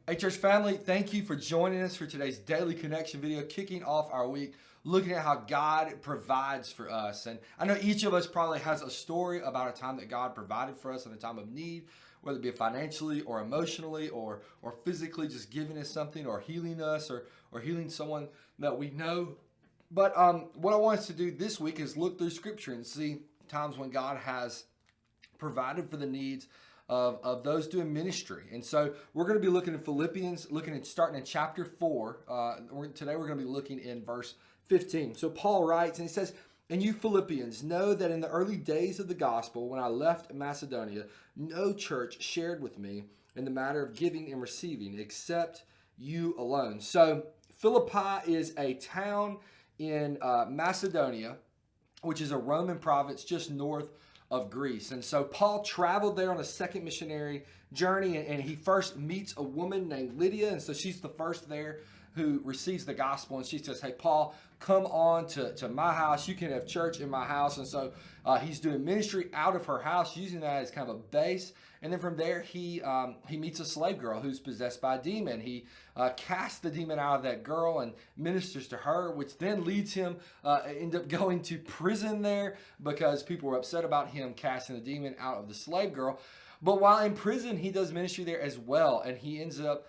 Hey, church family, thank you for joining us for today's Daily Connection video, kicking off our week, looking at how God provides for us. And I know each of us probably has a story about a time that God provided for us in a time of need, whether it be financially or emotionally or physically, just giving us something or healing us or healing someone that we know. But what I want us to do this week is look through Scripture and see times when God has provided for the needs of those doing ministry. And so we're going to be looking at Philippians, starting in chapter 4. Today we're going to be looking in verse 15. So Paul writes, and he says, "And you Philippians know that in the early days of the gospel, when I left Macedonia, no church shared with me in the matter of giving and receiving, except you alone." So Philippi is a town in Macedonia, which is a Roman province just north of Greece. And so Paul traveled there on a second missionary journey, and he first meets a woman named Lydia. And so she's the first there who receives the gospel. And she says, "Hey, Paul, come on to my house. You can have church in my house." And so he's doing ministry out of her house, using that as kind of a base. And then from there, he meets a slave girl who's possessed by a demon. He casts the demon out of that girl and ministers to her, which then leads him end up going to prison there because people were upset about him casting the demon out of the slave girl. But while in prison, he does ministry there as well, and he ends up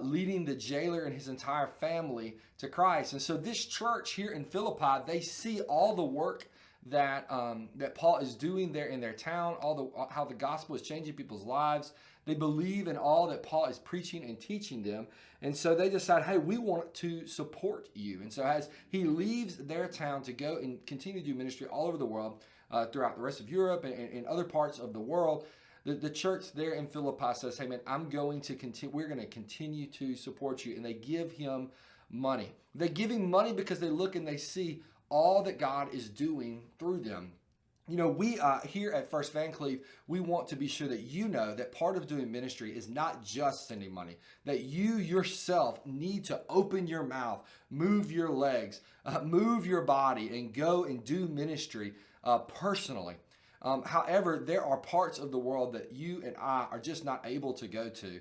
leading the jailer and his entire family to Christ. And so this church here in Philippi, they see all the work that Paul is doing there in their town, how the gospel is changing people's lives. They believe in all that Paul is preaching and teaching them. And so they decide, hey, we want to support you. And so as he leaves their town to go and continue to do ministry all over the world, throughout the rest of Europe and other parts of the world, the church there in Philippi says, "Hey man, we're going to continue to support you." And they give him money. They give him money because they look and they see all that God is doing through them. You know, we here at First Van Cleve, we want to be sure that you know that part of doing ministry is not just sending money, that you yourself need to open your mouth, move your legs, move your body, and go and do ministry personally. However, there are parts of the world that you and I are just not able to go to.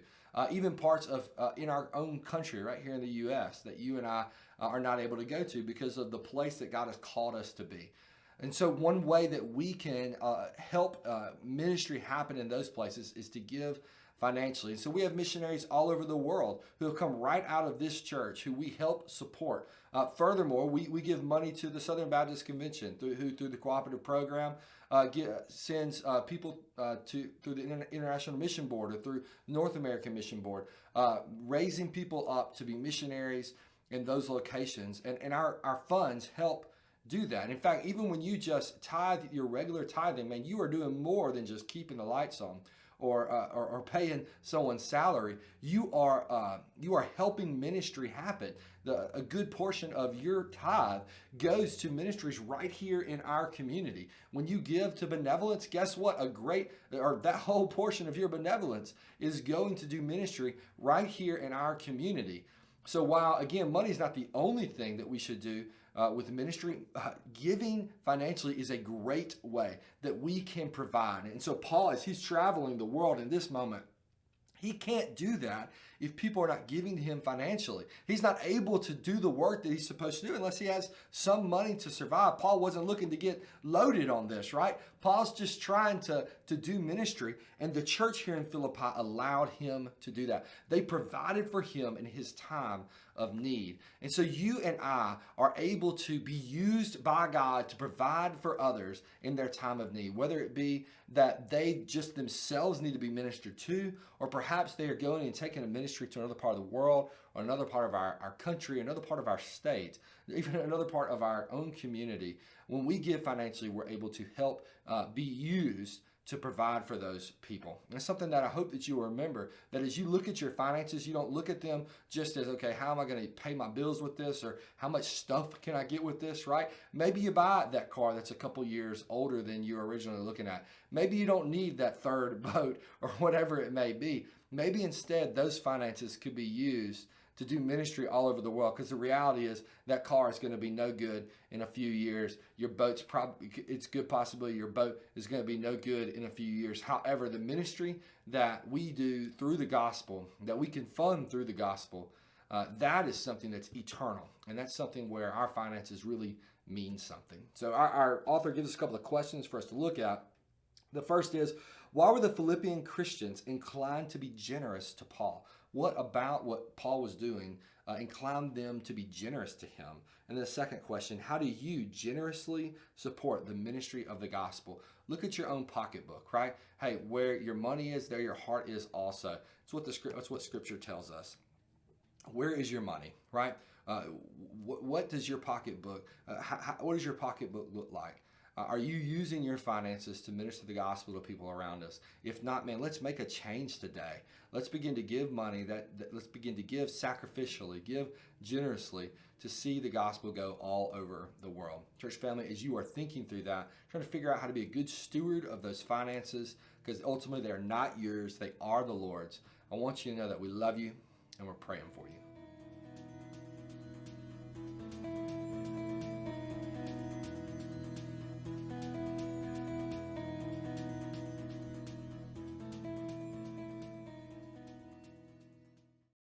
Even parts of in our own country, right here in the U.S., that you and I are not able to go to because of the place that God has called us to be. And so one way that we can help ministry happen in those places is to give financially. And so we have missionaries all over the world who have come right out of this church who we help support. Furthermore, we give money to the Southern Baptist Convention through the cooperative program sends people through the International Mission Board or through North American Mission Board, raising people up to be missionaries in those locations. And our funds help do that. In fact, even when you just tithe your regular tithing, man, you are doing more than just keeping the lights on or paying someone's salary. You are helping ministry happen. A good portion of your tithe goes to ministries right here in our community. When you give to benevolence, guess what? That whole portion of your benevolence is going to do ministry right here in our community. So while, again, money is not the only thing that we should do with ministry, giving financially is a great way that we can provide. And so Paul, as he's traveling the world in this moment, he can't do that if people are not giving to him financially. He's not able to do the work that he's supposed to do unless he has some money to survive. Paul wasn't looking to get loaded on this, right? Paul's just trying to do ministry, and the church here in Philippi allowed him to do that. They provided for him in his time of need. And so you and I are able to be used by God to provide for others in their time of need, whether it be that they just themselves need to be ministered to, or perhaps they are going and taking a ministry to another part of the world, or another part of our country, another part of our state, even another part of our own community. When we give financially, we're able to help be used to provide for those people. And it's something that I hope that you will remember, that as you look at your finances, you don't look at them just as, okay, how am I going to pay my bills with this, or how much stuff can I get with this, right? Maybe you buy that car that's a couple years older than you were originally looking at. Maybe you don't need that third boat or whatever it may be. Maybe instead those finances could be used to do ministry all over the world, because the reality is that car is going to be no good in a few years. Your boat's probably, it's good possibility your boat is going to be no good in a few years. However, the ministry that we do through the gospel, that we can fund through the gospel, that is something that's eternal. And that's something where our finances really mean something. So our author gives us a couple of questions for us to look at. The first is, why were the Philippian Christians inclined to be generous to Paul? What about what Paul was doing inclined them to be generous to him? And then the second question, how do you generously support the ministry of the gospel? Look at your own pocketbook, right? Hey, where your money is, there your heart is also. That's what Scripture tells us. Where is your money, right? What does your pocketbook, what does your pocketbook look like? Are you using your finances to minister the gospel to people around us? If not, man, let's make a change today. Let's begin to give money, let's begin to give sacrificially, give generously to see the gospel go all over the world. Church family, as you are thinking through that, trying to figure out how to be a good steward of those finances, because ultimately they're not yours, they are the Lord's. I want you to know that we love you and we're praying for you.